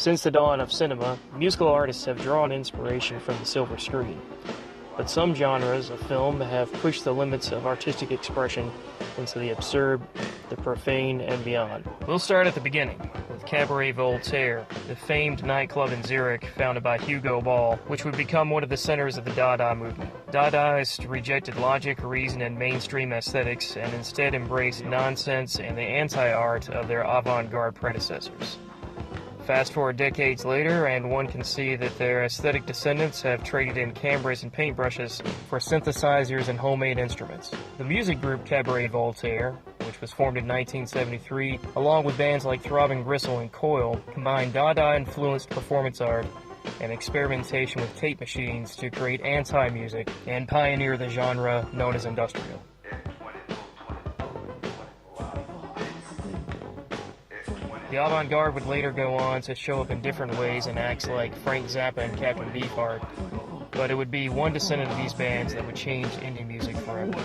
Since the dawn of cinema, musical artists have drawn inspiration from the silver screen. But some genres of film have pushed the limits of artistic expression into the absurd, the profane, and beyond. We'll start at the beginning, with Cabaret Voltaire, the famed nightclub in Zurich founded by Hugo Ball, which would become one of the centers of the Dada movement. Dadaists rejected logic, reason, and mainstream aesthetics, and instead embraced nonsense and the anti-art of their avant-garde predecessors. Fast forward decades later, and one can see that their aesthetic descendants have traded in cameras and paintbrushes for synthesizers and homemade instruments. The music group Cabaret Voltaire, which was formed in 1973, along with bands like Throbbing Gristle and Coil, combined Dada-influenced performance art and experimentation with tape machines to create anti-music and pioneer the genre known as industrial. The avant-garde would later go on to show up in different ways in acts like Frank Zappa and Captain Beefheart, but it would be one descendant of these bands that would change indie music forever.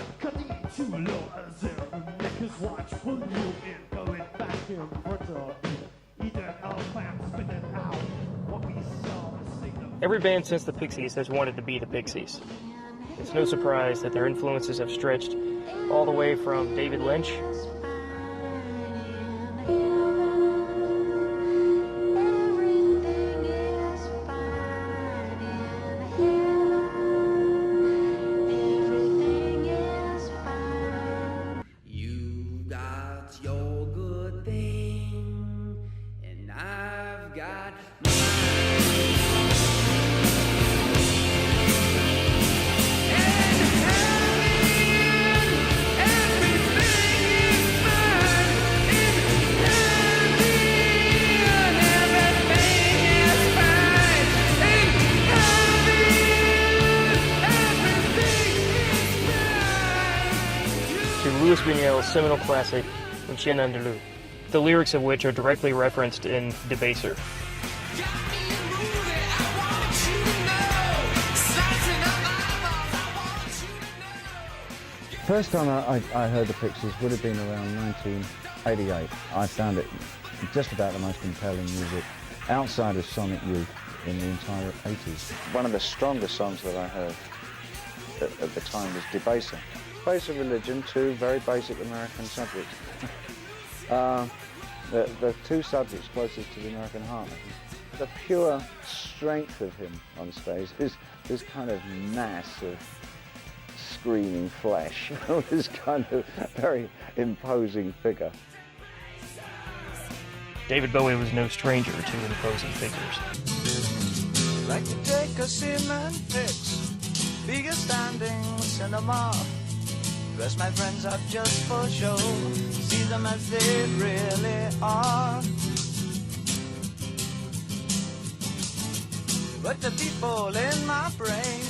Every band since the Pixies has wanted to be the Pixies. It's no surprise that their influences have stretched all the way from David Lynch Luis Bunuel's seminal classic, Un Chien Andalou, the lyrics of which are directly referenced in Debaser. First time I heard the Pixies would have been around 1988. I found it just about the most compelling music outside of Sonic Youth in the entire 80s. One of the strongest songs that I heard at the time was Debaser. Base of religion, two very basic American subjects. The two subjects closest to the American heart. The pure strength of him on stage, this kind of mass of screaming flesh, this kind of very imposing figure. David Bowie was no stranger to imposing figures. Like to take a cement fix, bigger standing cinema. Dress my friends up just for show, see them as they really are. But the people in my brain,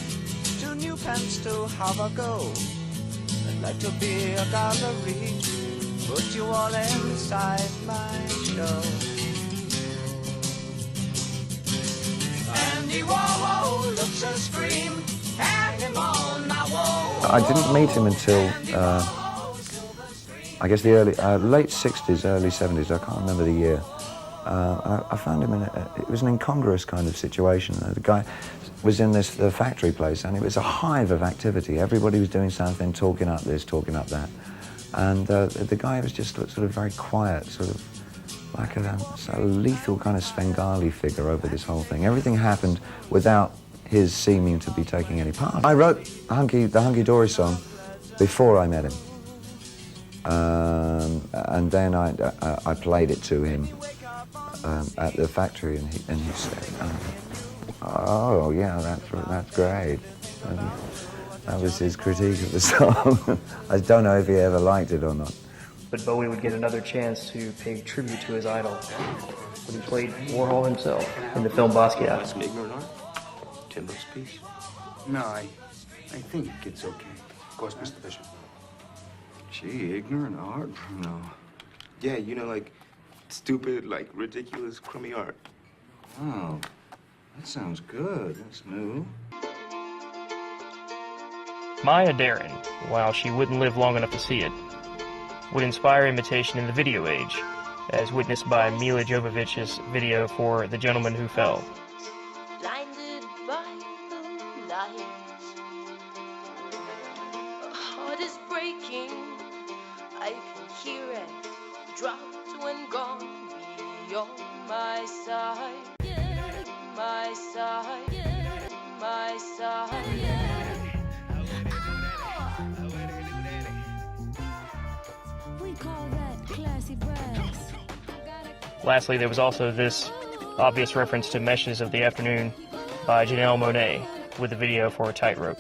2 new pence to have a go. I'd like to be a gallery, put you all inside my show. Andy Warhol looks and scream, hang him on my wall. I didn't meet him until, I guess, the late 60s, early 70s, I can't remember the year. I found him it was an incongruous kind of situation. The guy was in the factory place, and it was a hive of activity. Everybody was doing something, talking up this, talking up that. And the guy was just sort of very quiet, sort of like a lethal kind of Svengali figure over this whole thing. Everything happened without his seeming to be taking any part. I wrote the Hunky Dory song before I met him. And then I played it to him at the factory, and he said, "Oh yeah, that's great." And that was his critique of the song. I don't know if he ever liked it or not. But Bowie would get another chance to pay tribute to his idol when he played Warhol himself in the film Basquiat. Some ignorant art? Timber's piece? No, I think it's okay. Of course, Mr. Bishop. Gee, ignorant art? No. Yeah, like stupid, like ridiculous, crummy art. Oh, that sounds good. That's new. Maya Deren, while she wouldn't live long enough to see it, would inspire imitation in the video age, as witnessed by Mila Jovovich's video for The Gentleman Who Fell. Blinded by the lights, a heart is breaking. I can hear it dropped when gone beyond my side, my side, my side. We call that classy brass. Lastly, there was also this obvious reference to Meshes of the Afternoon by Janelle Monáe with the video for Tightrope.